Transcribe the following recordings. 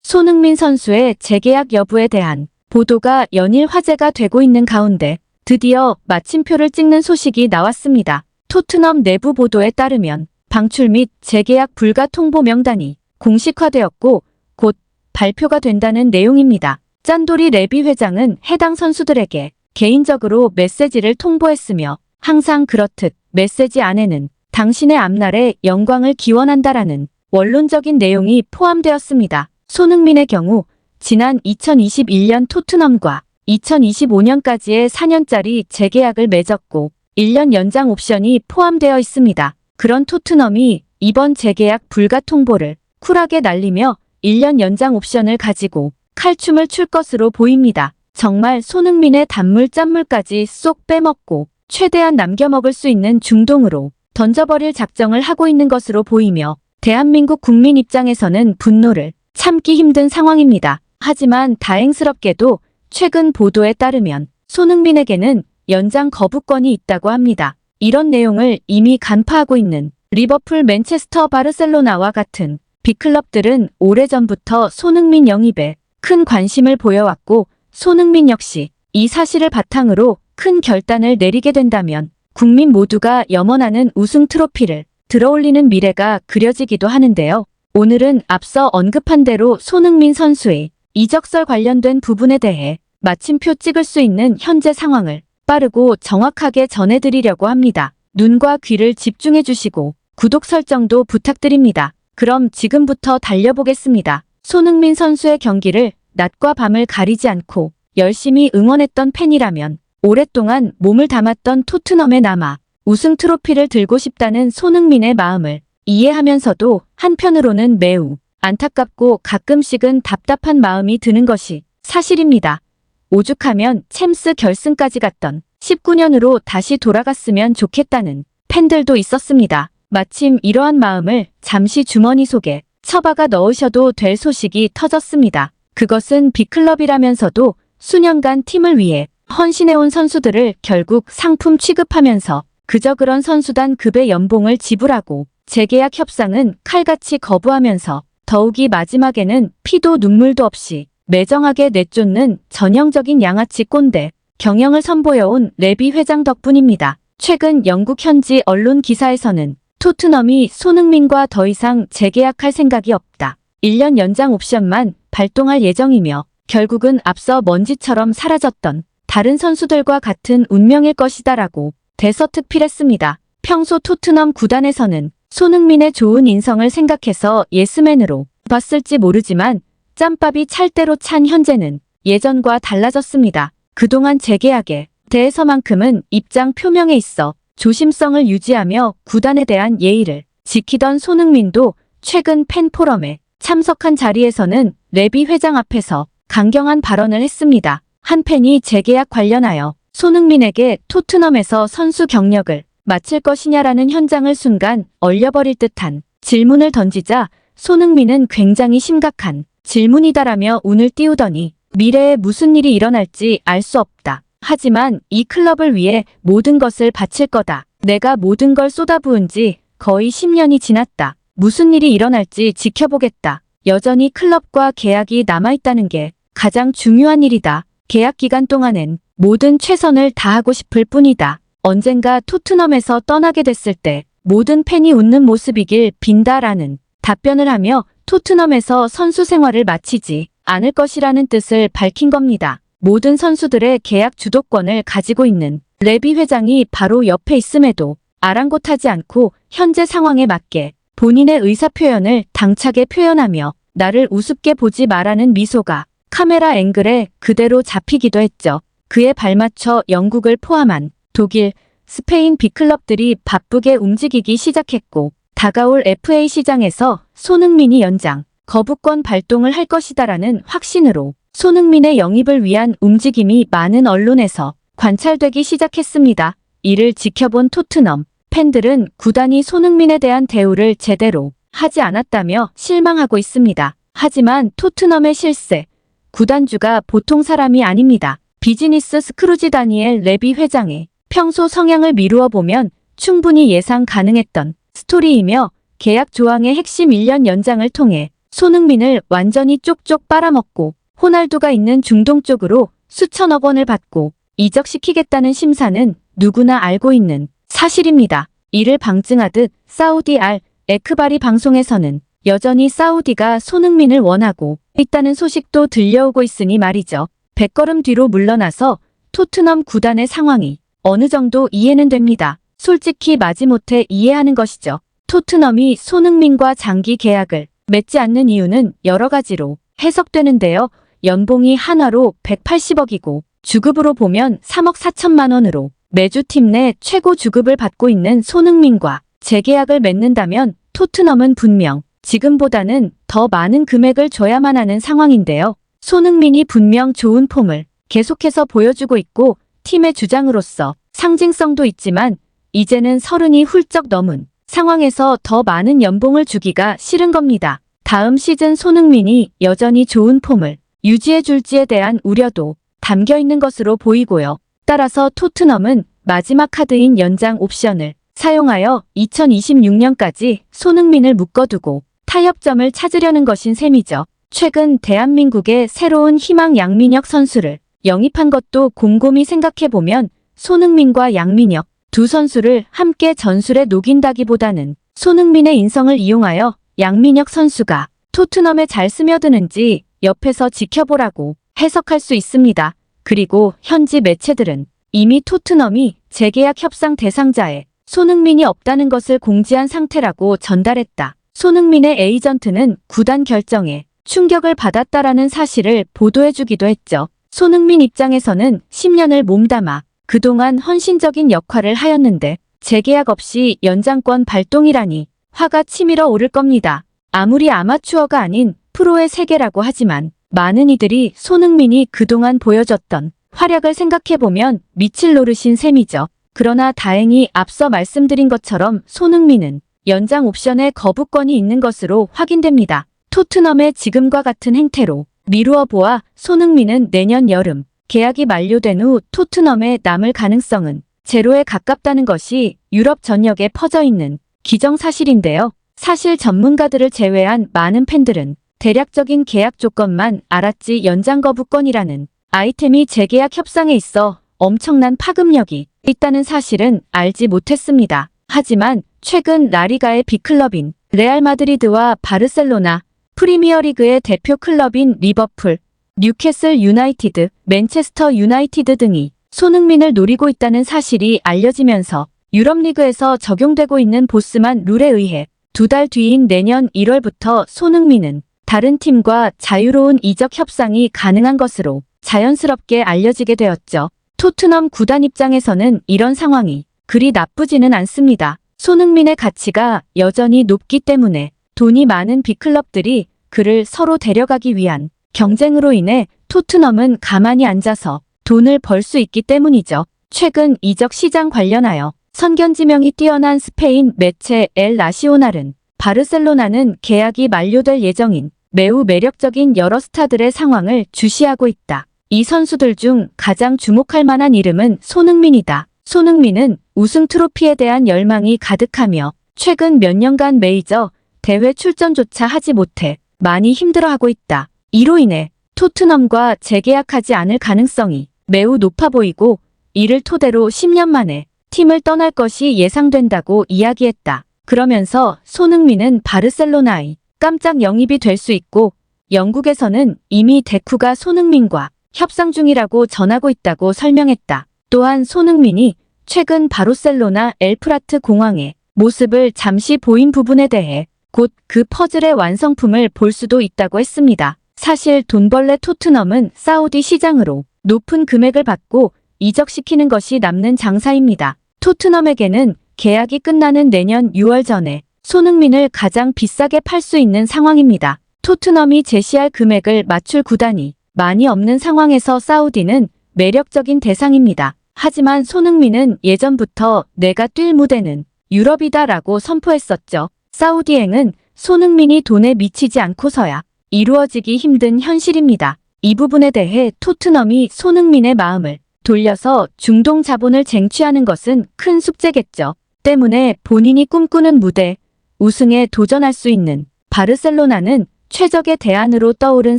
손흥민 선수의 재계약 여부에 대한 보도가 연일 화제가 되고 있는 가운데 드디어 마침표를 찍는 소식이 나왔습니다. 토트넘 내부 보도에 따르면 방출 및 재계약 불가 통보 명단이 공식화되었고 곧 발표가 된다는 내용입니다. 짠돌이 레비 회장은 해당 선수들에게 개인적으로 메시지를 통보했으며 항상 그렇듯 메시지 안에는 당신의 앞날에 영광을 기원한다라는 원론적인 내용이 포함되었습니다. 손흥민의 경우 지난 2021년 토트넘과 2025년까지의 4년짜리 재계약을 맺었고 1년 연장 옵션이 포함되어 있습니다. 그런 토트넘이 이번 재계약 불가 통보를 쿨하게 날리며 1년 연장 옵션을 가지고 칼춤을 출 것으로 보입니다. 정말 손흥민의 단물 짠물까지 쏙 빼먹고 최대한 남겨먹을 수 있는 중동으로 던져버릴 작정을 하고 있는 것으로 보이며 대한민국 국민 입장에서는 분노를 참기 힘든 상황입니다. 하지만 다행스럽게도 최근 보도에 따르면 손흥민에게는 연장 거부권이 있다고 합니다. 이런 내용을 이미 간파하고 있는 리버풀, 맨체스터, 바르셀로나와 같은 빅클럽들은 오래전부터 손흥민 영입에 큰 관심을 보여왔고 손흥민 역시 이 사실을 바탕으로 큰 결단을 내리게 된다면 국민 모두가 염원하는 우승 트로피를 들어올리는 미래가 그려지기도 하는데요. 오늘은 앞서 언급한 대로 손흥민 선수의 이적설 관련된 부분에 대해 마침표 찍을 수 있는 현재 상황을 빠르고 정확하게 전해드리려고 합니다. 눈과 귀를 집중해 주시고 구독 설정도 부탁드립니다. 그럼 지금부터 달려보겠습니다. 손흥민 선수의 경기를 낮과 밤을 가리지 않고 열심히 응원했던 팬이라면 오랫동안 몸을 담았던 토트넘에 남아 우승 트로피를 들고 싶다는 손흥민의 마음을 이해하면서도 한편으로는 매우 안타깝고 가끔씩은 답답한 마음이 드는 것이 사실입니다. 오죽하면 챔스 결승까지 갔던 19년으로 다시 돌아갔으면 좋겠다는 팬들도 있었습니다. 마침 이러한 마음을 잠시 주머니 속에 처박아 넣으셔도 될 소식이 터졌습니다. 그것은 빅클럽이라면서도 수년간 팀을 위해 헌신해온 선수들을 결국 상품 취급하면서 그저 그런 선수단 급의 연봉을 지불하고 재계약 협상은 칼같이 거부하면서 더욱이 마지막에는 피도 눈물도 없이 매정하게 내쫓는 전형적인 양아치 꼰대 경영을 선보여온 레비 회장 덕분입니다. 최근 영국 현지 언론 기사에서는 토트넘이 손흥민과 더 이상 재계약할 생각이 없다. 1년 연장 옵션만 발동할 예정이며 결국은 앞서 먼지처럼 사라졌던 다른 선수들과 같은 운명일 것이다라고 대서특필했습니다. 평소 토트넘 구단에서는 손흥민의 좋은 인성을 생각해서 예스맨으로 봤을지 모르지만 짬밥이 찰대로 찬 현재는 예전과 달라졌습니다. 그동안 재계약에 대해서만큼은 입장 표명에 있어 조심성을 유지하며 구단에 대한 예의를 지키던 손흥민도 최근 팬 포럼에 참석한 자리에서는 레비 회장 앞에서 강경한 발언을 했습니다. 한 팬이 재계약 관련하여 손흥민에게 토트넘에서 선수 경력을 마칠 것이냐라는 현장을 순간 얼려버릴 듯한 질문을 던지자 손흥민은 굉장히 심각한 질문이다라며 운을 띄우더니 미래에 무슨 일이 일어날지 알 수 없다. 하지만 이 클럽을 위해 모든 것을 바칠 거다. 내가 모든 걸 쏟아부은 지 거의 10년이 지났다. 무슨 일이 일어날지 지켜보겠다. 여전히 클럽과 계약이 남아있다는 게 가장 중요한 일이다. 계약 기간 동안엔 모든 최선을 다하고 싶을 뿐이다. 언젠가 토트넘에서 떠나게 됐을 때 모든 팬이 웃는 모습이길 빈다라는 답변을 하며 토트넘에서 선수 생활을 마치지 않을 것이라는 뜻을 밝힌 겁니다. 모든 선수들의 계약 주도권을 가지고 있는 레비 회장이 바로 옆에 있음에도 아랑곳하지 않고 현재 상황에 맞게 본인의 의사표현을 당차게 표현하며 나를 우습게 보지 마라는 미소가 카메라 앵글에 그대로 잡히기도 했죠. 그에 발맞춰 영국을 포함한 독일, 스페인 빅클럽들이 바쁘게 움직이기 시작했고 다가올 FA 시장에서 손흥민이 연장 거부권 발동을 할 것이다라는 확신으로 손흥민의 영입을 위한 움직임이 많은 언론에서 관찰되기 시작했습니다. 이를 지켜본 토트넘 팬들은 구단이 손흥민에 대한 대우를 제대로 하지 않았다며 실망하고 있습니다. 하지만 토트넘의 실세, 구단주가 보통 사람이 아닙니다. 비즈니스 스크루지 다니엘 레비 회장의 평소 성향을 미루어 보면 충분히 예상 가능했던 스토리이며 계약 조항의 핵심 1년 연장을 통해 손흥민을 완전히 쪽쪽 빨아먹고 호날두가 있는 중동 쪽으로 수천억 원을 받고 이적시키겠다는 심사는 누구나 알고 있는 사실입니다. 이를 방증하듯 사우디 알 에크바리 방송에서는 여전히 사우디가 손흥민을 원하고 있다는 소식도 들려오고 있으니 말이죠. 100걸음 뒤로 물러나서 토트넘 구단의 상황이 어느 정도 이해는 됩니다. 솔직히 마지못해 이해하는 것이죠. 토트넘이 손흥민과 장기 계약을 맺지 않는 이유는 여러 가지로 해석되는데요. 연봉이 한화로 180억이고 주급으로 보면 3억 4천만 원으로 매주 팀 내 최고 주급을 받고 있는 손흥민과 재계약을 맺는다면 토트넘은 분명 지금보다는 더 많은 금액을 줘야만 하는 상황인데요. 손흥민이 분명 좋은 폼을 계속해서 보여주고 있고 팀의 주장으로서 상징성도 있지만 이제는 30이 훌쩍 넘은 상황에서 더 많은 연봉을 주기가 싫은 겁니다. 다음 시즌 손흥민이 여전히 좋은 폼을 유지해 줄지에 대한 우려도 담겨 있는 것으로 보이고요. 따라서 토트넘은 마지막 카드인 연장 옵션을 사용하여 2026년까지 손흥민을 묶어두고 타협점을 찾으려는 것인 셈이죠. 최근 대한민국의 새로운 희망 양민혁 선수를 영입한 것도 곰곰이 생각해보면 손흥민과 양민혁 두 선수를 함께 전술에 녹인다기보다는 손흥민의 인성을 이용하여 양민혁 선수가 토트넘에 잘 스며드는지 옆에서 지켜보라고 해석할 수 있습니다. 그리고 현지 매체들은 이미 토트넘이 재계약 협상 대상자에 손흥민이 없다는 것을 공지한 상태라고 전달했다. 손흥민의 에이전트는 구단 결정에 충격을 받았다라는 사실을 보도해주기도 했죠. 손흥민 입장에서는 10년을 몸담아 그동안 헌신적인 역할을 하였는데 재계약 없이 연장권 발동이라니 화가 치밀어 오를 겁니다. 아무리 아마추어가 아닌 프로의 세계라고 하지만 많은 이들이 손흥민이 그동안 보여줬던 활약을 생각해보면 미칠 노릇인 셈이죠. 그러나 다행히 앞서 말씀드린 것처럼 손흥민은 연장 옵션에 거부권이 있는 것으로 확인됩니다. 토트넘의 지금과 같은 행태로 미루어 보아 손흥민은 내년 여름 계약이 만료된 후 토트넘에 남을 가능성은 제로에 가깝다는 것이 유럽 전역에 퍼져 있는 기정사실인데요. 사실 전문가들을 제외한 많은 팬들은 대략적인 계약 조건만 알았지 연장 거부권이라는 아이템이 재계약 협상에 있어 엄청난 파급력이 있다는 사실은 알지 못했습니다. 하지만 최근 라리가의 빅클럽인 레알 마드리드와 바르셀로나, 프리미어리그의 대표 클럽인 리버풀, 뉴캐슬 유나이티드, 맨체스터 유나이티드 등이 손흥민을 노리고 있다는 사실이 알려지면서 유럽리그에서 적용되고 있는 보스만 룰에 의해 2달 뒤인 내년 1월부터 손흥민은 다른 팀과 자유로운 이적 협상이 가능한 것으로 자연스럽게 알려지게 되었죠. 토트넘 구단 입장에서는 이런 상황이 그리 나쁘지는 않습니다. 손흥민의 가치가 여전히 높기 때문에 돈이 많은 빅클럽들이 그를 서로 데려가기 위한 경쟁으로 인해 토트넘은 가만히 앉아서 돈을 벌 수 있기 때문이죠. 최근 이적 시장 관련하여 선견지명이 뛰어난 스페인 매체 엘 나시오날은 바르셀로나는 계약이 만료될 예정인 매우 매력적인 여러 스타들의 상황을 주시하고 있다. 이 선수들 중 가장 주목할 만한 이름은 손흥민이다. 손흥민은 우승 트로피에 대한 열망이 가득하며 최근 몇 년간 메이저 대회 출전조차 하지 못해 많이 힘들어하고 있다. 이로 인해 토트넘과 재계약하지 않을 가능성이 매우 높아 보이고 이를 토대로 10년 만에 팀을 떠날 것이 예상된다고 이야기했다. 그러면서 손흥민은 바르셀로나의 깜짝 영입이 될 수 있고 영국에서는 이미 데쿠가 손흥민과 협상 중이라고 전하고 있다고 설명했다. 또한 손흥민이 최근 바르셀로나 엘프라트 공항의 모습을 잠시 보인 부분에 대해 곧 그 퍼즐의 완성품을 볼 수도 있다고 했습니다. 사실 돈벌레 토트넘은 사우디 시장으로 높은 금액을 받고 이적시키는 것이 남는 장사입니다. 토트넘에게는 계약이 끝나는 내년 6월 전에 손흥민을 가장 비싸게 팔 수 있는 상황입니다. 토트넘이 제시할 금액을 맞출 구단이 많이 없는 상황에서 사우디는 매력적인 대상입니다. 하지만 손흥민은 예전부터 내가 뛸 무대는 유럽이다라고 선포했었죠. 사우디행은 손흥민이 돈에 미치지 않고서야 이루어지기 힘든 현실입니다. 이 부분에 대해 토트넘이 손흥민의 마음을 돌려서 중동 자본을 쟁취하는 것은 큰 숙제겠죠. 때문에 본인이 꿈꾸는 무대, 우승에 도전할 수 있는 바르셀로나는 최적의 대안으로 떠오른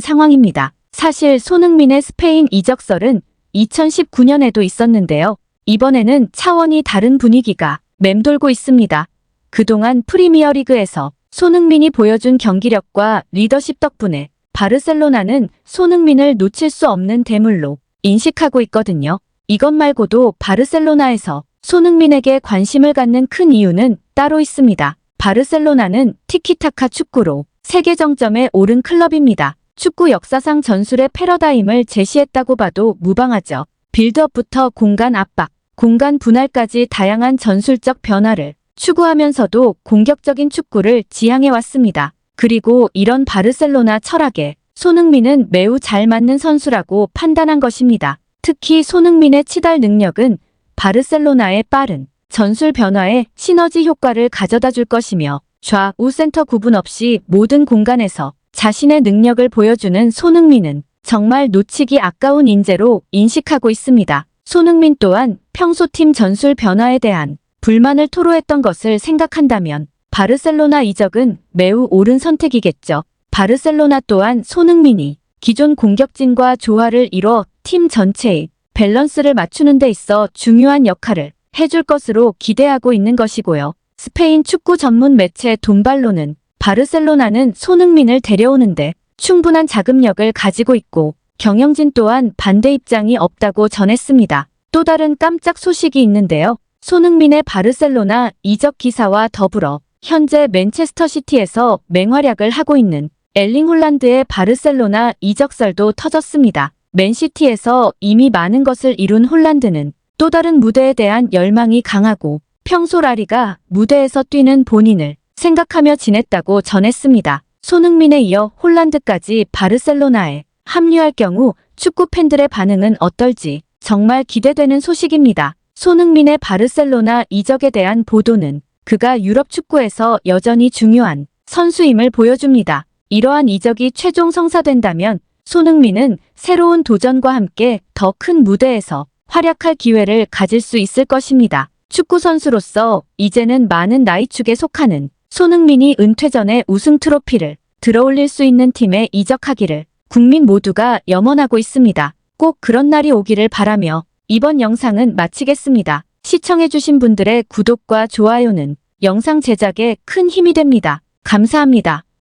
상황입니다. 사실 손흥민의 스페인 이적설은 2019년에도 있었는데요. 이번에는 차원이 다른 분위기가 맴돌고 있습니다. 그동안 프리미어리그에서 손흥민이 보여준 경기력과 리더십 덕분에 바르셀로나는 손흥민을 놓칠 수 없는 대물로 인식하고 있거든요. 이것 말고도 바르셀로나에서 손흥민에게 관심을 갖는 큰 이유는 따로 있습니다. 바르셀로나는 티키타카 축구로 세계 정점에 오른 클럽입니다. 축구 역사상 전술의 패러다임을 제시했다고 봐도 무방하죠. 빌드업부터 공간 압박, 공간 분할까지 다양한 전술적 변화를 추구하면서도 공격적인 축구를 지향해왔습니다. 그리고 이런 바르셀로나 철학에 손흥민은 매우 잘 맞는 선수라고 판단한 것입니다. 특히 손흥민의 치달 능력은 바르셀로나의 빠른 전술 변화에 시너지 효과를 가져다 줄 것이며 좌우 센터 구분 없이 모든 공간에서 자신의 능력을 보여주는 손흥민은 정말 놓치기 아까운 인재로 인식하고 있습니다. 손흥민 또한 평소 팀 전술 변화에 대한 불만을 토로했던 것을 생각한다면 바르셀로나 이적은 매우 옳은 선택이겠죠. 바르셀로나 또한 손흥민이 기존 공격진과 조화를 이뤄 팀 전체의 밸런스를 맞추는 데 있어 중요한 역할을 해줄 것으로 기대하고 있는 것이고요. 스페인 축구 전문 매체 돈발로는 바르셀로나는 손흥민을 데려오는데 충분한 자금력을 가지고 있고 경영진 또한 반대 입장이 없다고 전했습니다. 또 다른 깜짝 소식이 있는데요. 손흥민의 바르셀로나 이적 기사와 더불어 현재 맨체스터 시티에서 맹활약을 하고 있는 엘링 홀란드의 바르셀로나 이적설도 터졌습니다. 맨시티에서 이미 많은 것을 이룬 홀란드는 또 다른 무대에 대한 열망이 강하고 평소 라리가 무대에서 뛰는 본인을 생각하며 지냈다고 전했습니다. 손흥민에 이어 홀란드까지 바르셀로나에 합류할 경우 축구 팬들의 반응은 어떨지 정말 기대되는 소식입니다. 손흥민의 바르셀로나 이적에 대한 보도는 그가 유럽 축구에서 여전히 중요한 선수임을 보여줍니다. 이러한 이적이 최종 성사된다면 손흥민은 새로운 도전과 함께 더 큰 무대에서 활약할 기회를 가질 수 있을 것입니다. 축구 선수로서 이제는 많은 나이축에 속하는 손흥민이 은퇴 전에 우승 트로피를 들어올릴 수 있는 팀에 이적하기를 국민 모두가 염원하고 있습니다. 꼭 그런 날이 오기를 바라며 이번 영상은 마치겠습니다. 시청해주신 분들의 구독과 좋아요는 영상 제작에 큰 힘이 됩니다. 감사합니다.